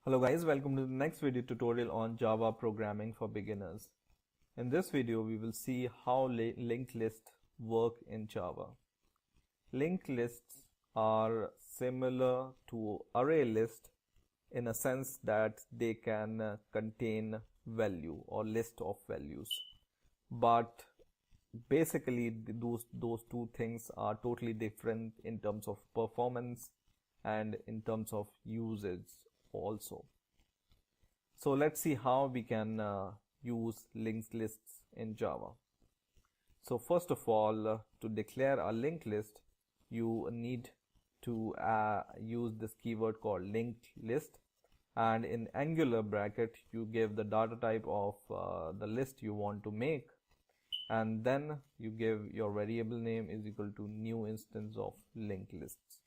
Hello guys, welcome to the next video tutorial on Java programming for beginners. In this video, we will see how linked lists work in Java. Linked lists are similar to array list in a sense that they can contain value or list of values. But basically those two things are totally different in terms of performance and in terms of usage also. So let's see how we can use linked lists in Java. So first of all, to declare a linked list, you need to use this keyword called linked list, and in angular bracket you give the data type of the list you want to make, and then you give your variable name is equal to new instance of linked lists.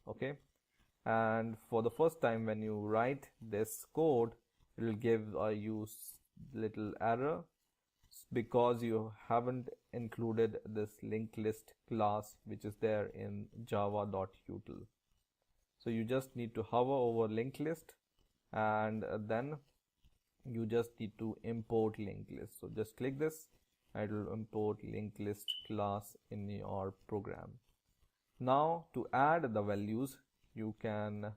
Okay, and for the first time when you write this code, it will give you little error because you haven't included this linked list class which is there in java.util. So you just need to hover over linked list, and then you just need to import linked list. So just click this and it will import linked list class in your program. Now to add the values, you can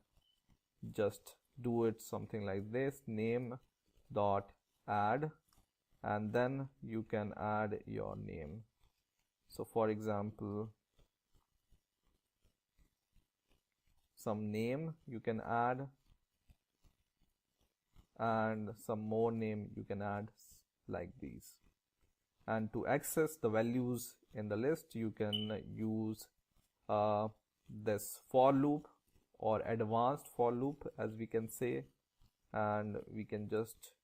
just do it something like this, name dot add, and then you can add your name. So for example, some name you can add and some more name you can add like these. And to access the values in the list, you can use this for loop or advanced for loop, as we can say, and we can just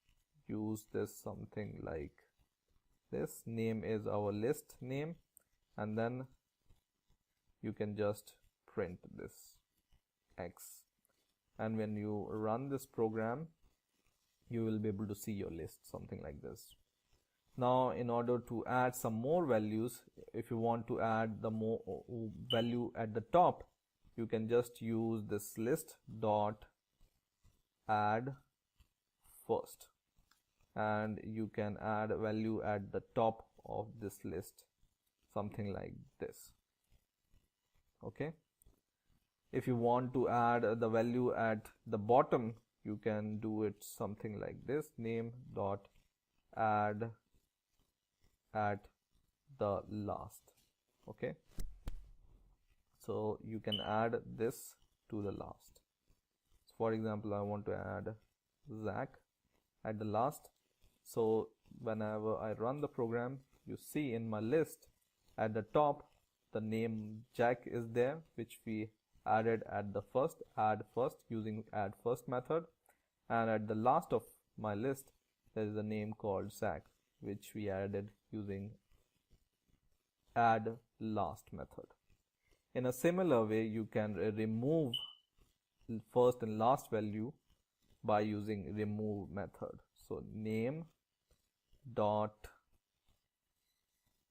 use this something like this. Name is our list name, and then you can just print this X, and when you run this program you will be able to see your list something like this. Now in order to add some more values, if you want to add the more value at the top, you can just use this list dot add first, and you can add value at the top of this list something like this. Okay, if you want to add the value at the bottom, you can do it something like this, name dot add at the last. Okay, so you can add this to the last. So for example, I want to add Zach at the last. So whenever I run the program, you see in my list at the top the name Jack is there, which we added at the add first using add first method, and at the last of my list there is a name called Zach, which we added using add last method. In a similar way, you can remove first and last value by using remove method. So name dot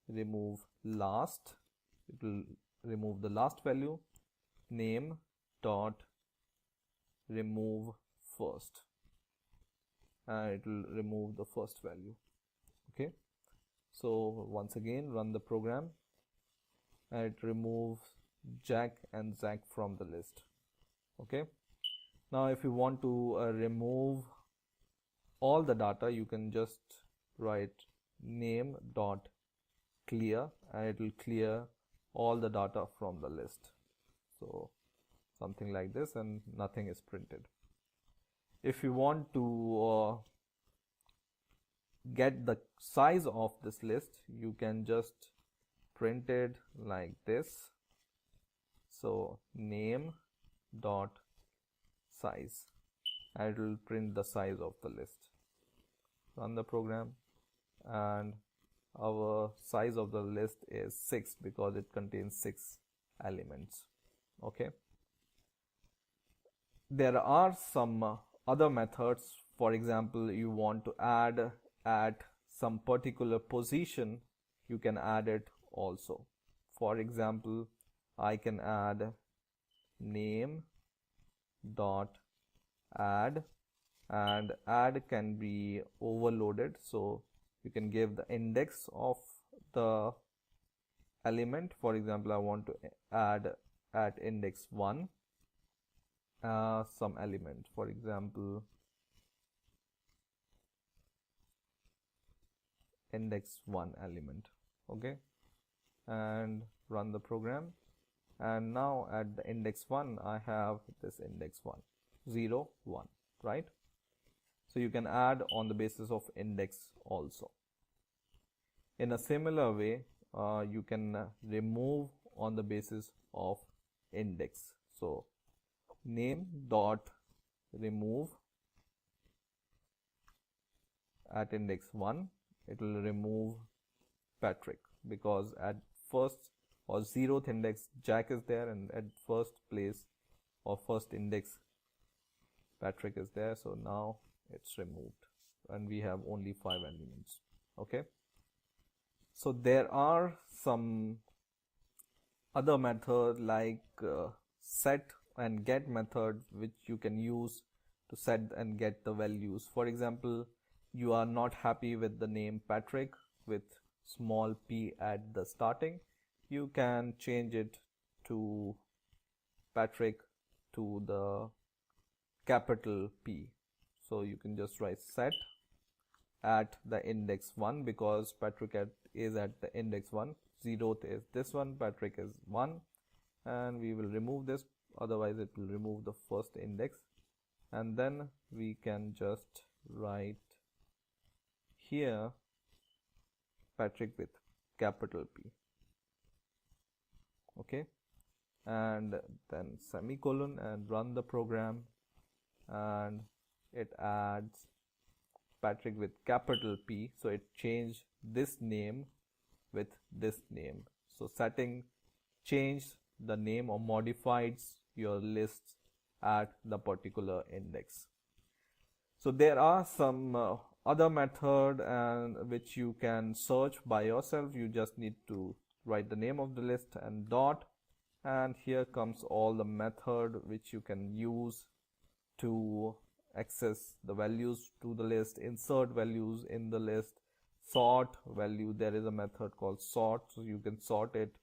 remove last, it will remove the last value, name dot remove first, and it will remove the first value. Okay, so once again run the program and it removes Jack and Zach from the list. Okay, now if you want to remove all the data, you can just write name dot clear, and it will clear all the data from the list. So something like this, and nothing is printed. If you want to get the size of this list, you can just print it like this. So name dot size, and it will print the size of the list. Run the program, and our size of the list is 6 because it contains 6 elements. Okay, there are some other methods. For example, you want to add at some particular position, you can add it also. For example, I can add name dot add and add can be overloaded, so you can give the index of the element. For example, I want to add at index 1 some element, for example index 1 element. Okay, and run the program, and now at the index 1 I have this index 1 0 1, right? So you can add on the basis of index also. In a similar way, you can remove on the basis of index. So name dot remove at index 1, it will remove Patrick, because at first or 0th index Jack is there, and at first place or first index Patrick is there. So now it's removed and we have only 5 elements. Okay, so there are some other method like set and get method, which you can use to set and get the values. For example, you are not happy with the name Patrick with small p at the starting, you can change it to Patrick to the capital P. So you can just write set at the index 1, because Patrick is at the index 1, 0th is this one, Patrick is 1, and we will remove this, otherwise it will remove the first index. And then we can just write here Patrick with capital P. Okay, and then semicolon and run the program, and it adds Patrick with capital P, so it changed this name with this name. So setting changed the name or modifies your lists at the particular index. So there are some other method and which you can search by yourself. You just need to write the name of the list and dot, and here comes all the method which you can use to access the values to the list, insert values in the list, sort value. There is a method called sort, so you can sort it,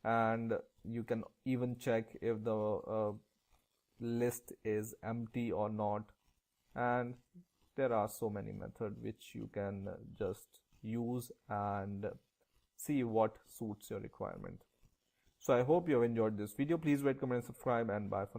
and you can even check if the list is empty or not. And there are so many methods which you can just use and see what suits your requirement. So I hope you have enjoyed this video. Please rate, comment, and subscribe, and bye for now.